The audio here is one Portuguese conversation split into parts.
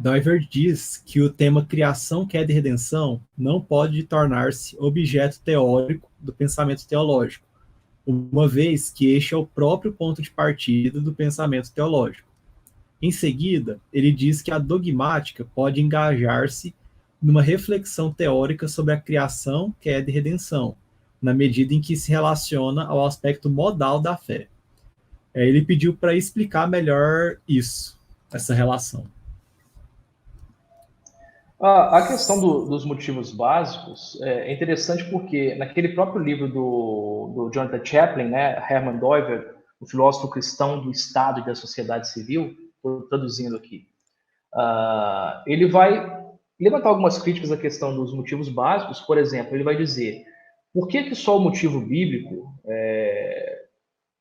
Doivert diz que o tema criação, queda e redenção não pode tornar-se objeto teórico do pensamento teológico, uma vez que este é o próprio ponto de partida do pensamento teológico. Em seguida, ele diz que a dogmática pode engajar-se numa reflexão teórica sobre a criação, queda e redenção, na medida em que se relaciona ao aspecto modal da fé. Ele pediu para explicar melhor isso, essa relação. A questão dos motivos básicos é interessante porque naquele próprio livro do Jonathan Chaplin, né, Herman Doiver, o filósofo cristão do Estado e da sociedade civil, estou traduzindo aqui, ele vai levantar algumas críticas à questão dos motivos básicos. Por exemplo, ele vai dizer por que só o motivo bíblico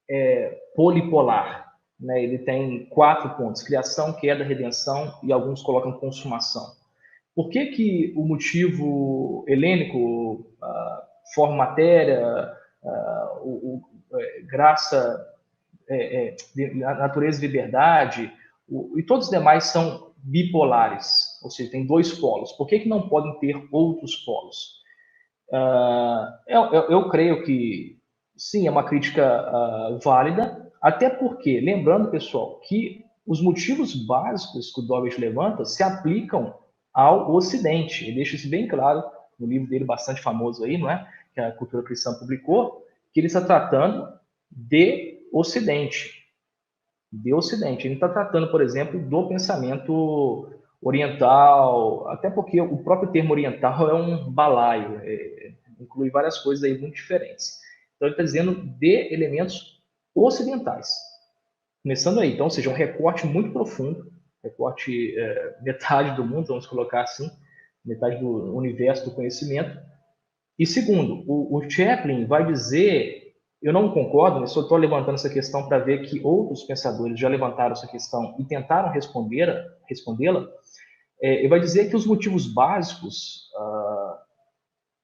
é polipolar? Né? Ele tem 4 pontos: criação, queda, redenção e alguns colocam consumação. Por que o motivo helênico, forma matéria, graça, natureza e liberdade, e todos os demais são bipolares, ou seja, tem 2 polos? Por que não podem ter outros polos? Eu creio que sim, é uma crítica válida, até porque, lembrando, pessoal, que os motivos básicos que o Dovish levanta se aplicam ao Ocidente. Ele deixa isso bem claro no livro dele, bastante famoso aí, não é? Que a Cultura Cristã publicou, que ele está tratando de Ocidente. De Ocidente. Ele não está tratando, por exemplo, do pensamento oriental, até porque o próprio termo oriental é um balaio, inclui várias coisas aí muito diferentes. Então, ele está dizendo de elementos ocidentais. Começando aí, então, ou seja, um recorte muito profundo, recorte metade do mundo, vamos colocar assim, metade do universo do conhecimento. E segundo, o Chaplin vai dizer, eu não concordo, eu só estou levantando essa questão para ver que outros pensadores já levantaram essa questão e tentaram respondê-la. Ele vai dizer que os motivos básicos,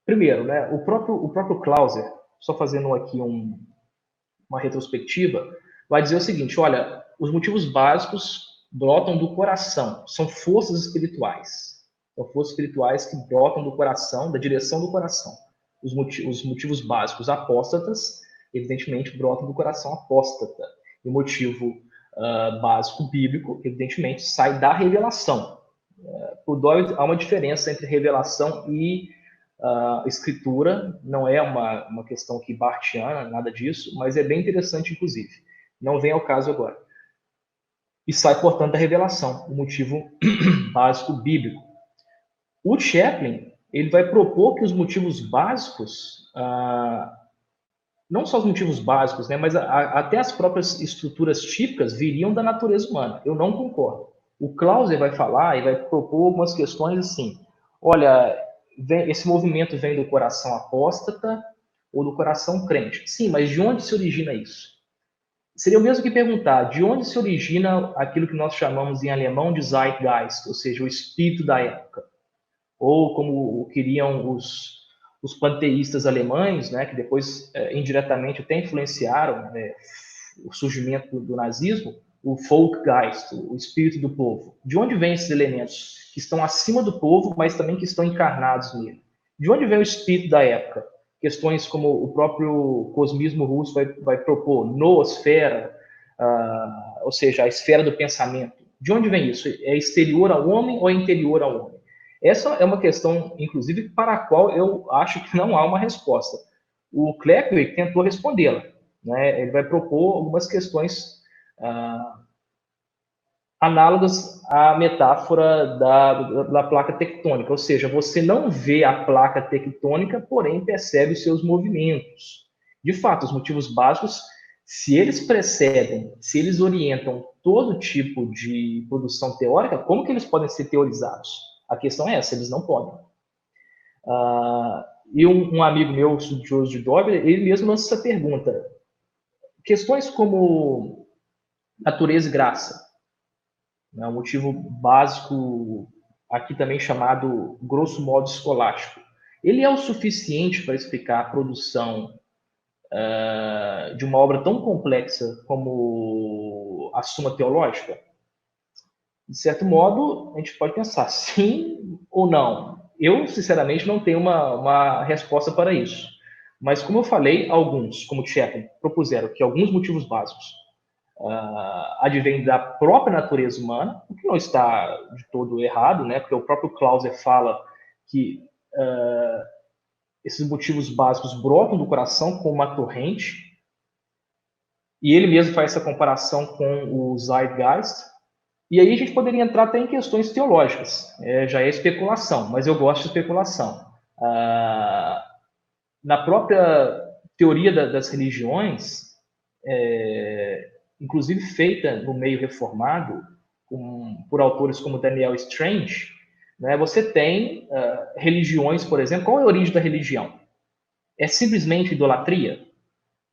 primeiro, né, o próprio Clauser, só fazendo aqui uma retrospectiva, vai dizer o seguinte: olha, os motivos básicos brotam do coração, são forças espirituais. São forças espirituais que brotam do coração, da direção do coração. Os motivos básicos apóstatas, evidentemente, brotam do coração apóstata. E o motivo básico bíblico, evidentemente, sai da revelação. Por Doyle, há uma diferença entre revelação e escritura. Não é uma questão que bartiana, nada disso, mas é bem interessante, inclusive. Não vem ao caso agora. E sai, portanto, da revelação, o motivo básico bíblico. O Chaplin, ele vai propor que os motivos básicos, não só os motivos básicos, né, mas até as próprias estruturas típicas viriam da natureza humana. Eu não concordo. O Clauser vai falar e vai propor algumas questões assim: olha, esse movimento vem do coração apóstata ou do coração crente. Sim, mas de onde se origina isso? Seria o mesmo que perguntar de onde se origina aquilo que nós chamamos em alemão de Zeitgeist, ou seja, o espírito da época. Ou como queriam os panteístas alemães, né, que depois indiretamente até influenciaram o surgimento do nazismo, o Volkgeist, o espírito do povo. De onde vêm esses elementos que estão acima do povo, mas também que estão encarnados nele? De onde vem o espírito da época? Questões como o próprio cosmismo russo vai propor, noosfera, ou seja, a esfera do pensamento. De onde vem isso? É exterior ao homem ou é interior ao homem? Essa é uma questão, inclusive, para a qual eu acho que não há uma resposta. O Klerk tentou respondê-la. Né? Ele vai propor algumas questões análogas à metáfora da placa tectônica, ou seja, você não vê a placa tectônica, porém percebe os seus movimentos. De fato, os motivos básicos, se eles precedem, se eles orientam todo tipo de produção teórica, como que eles podem ser teorizados? A questão é essa: eles não podem. E um amigo meu, estudioso de Doble, ele mesmo lança essa pergunta. Questões como natureza e graça, né, um motivo básico, aqui também chamado, grosso modo, escolástico, ele é o suficiente para explicar a produção de uma obra tão complexa como a Suma Teológica? De certo modo, a gente pode pensar sim ou não. Eu, sinceramente, não tenho uma resposta para isso. Mas, como eu falei, alguns, como Chapman, propuseram que alguns motivos básicos advêm da própria natureza humana, o que não está de todo errado, né? Porque o próprio Clauser fala que esses motivos básicos brotam do coração como uma torrente, e ele mesmo faz essa comparação com o Zeitgeist. E aí a gente poderia entrar até em questões teológicas, já é especulação, mas eu gosto de especulação. Na própria teoria das religiões, inclusive feita no meio reformado, por autores como Daniel Strange, né, você tem religiões, por exemplo. Qual é a origem da religião? É simplesmente idolatria?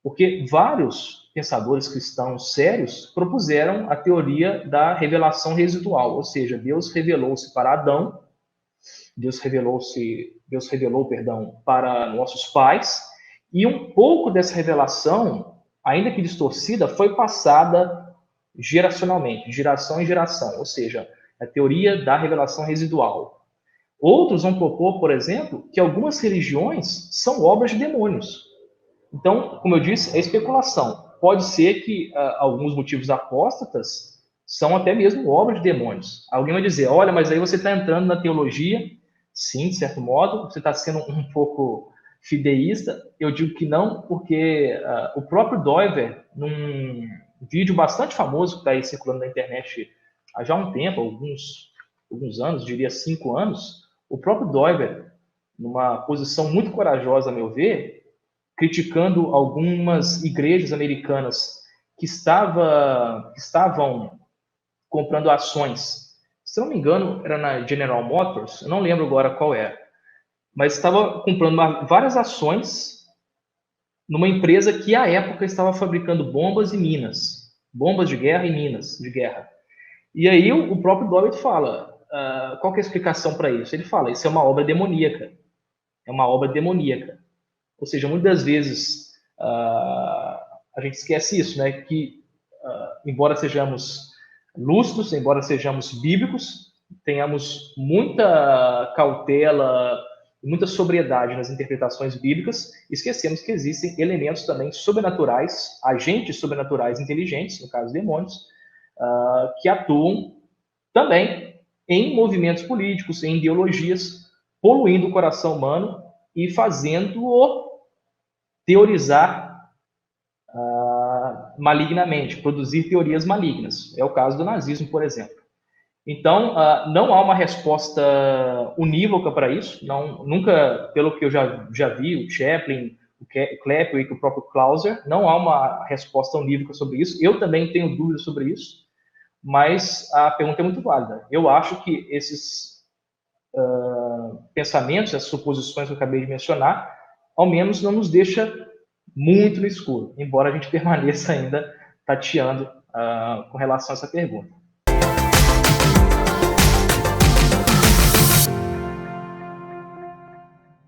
Porque vários pensadores cristãos sérios propuseram a teoria da revelação residual, ou seja, Deus revelou-se para Adão, Deus revelou, perdão, para nossos pais, e um pouco dessa revelação, ainda que distorcida, foi passada geracionalmente, de geração em geração, ou seja, a teoria da revelação residual. Outros vão propor, por exemplo, que algumas religiões são obras de demônios. Então, como eu disse, é especulação. Pode ser que alguns motivos apóstatas são até mesmo obras de demônios. Alguém vai dizer, olha, mas aí você está entrando na teologia. Sim, de certo modo, você está sendo um pouco fideísta. Eu digo que não, porque o próprio Doiver, num vídeo bastante famoso que está aí circulando na internet há já um tempo, alguns anos, diria 5 anos, o próprio Doiver, numa posição muito corajosa, a meu ver, criticando algumas igrejas americanas que estavam comprando ações. Se não me engano, era na General Motors, eu não lembro agora qual era, mas estava comprando várias ações numa empresa que, à época, estava fabricando bombas e minas, bombas de guerra e minas de guerra. E aí o próprio Dobbett fala, qual que é a explicação para isso? Ele fala, isso é uma obra demoníaca. É uma obra demoníaca. Ou seja, muitas vezes a gente esquece isso, né? Que embora sejamos lúcidos, embora sejamos bíblicos, tenhamos muita cautela, muita sobriedade nas interpretações bíblicas, esquecemos que existem elementos também sobrenaturais, agentes sobrenaturais inteligentes, no caso demônios, que atuam também em movimentos políticos, em ideologias, poluindo o coração humano e fazendo-o teorizar malignamente, produzir teorias malignas. É o caso do nazismo, por exemplo. Então, não há uma resposta unívoca para isso. Nunca, pelo que eu já vi, o Chaplin, o Kleppel e o próprio Clauser, não há uma resposta unívoca sobre isso. Eu também tenho dúvidas sobre isso, mas a pergunta é muito válida. Eu acho que esses pensamentos, essas suposições que eu acabei de mencionar, ao menos não nos deixa muito no escuro, embora a gente permaneça ainda tateando com relação a essa pergunta.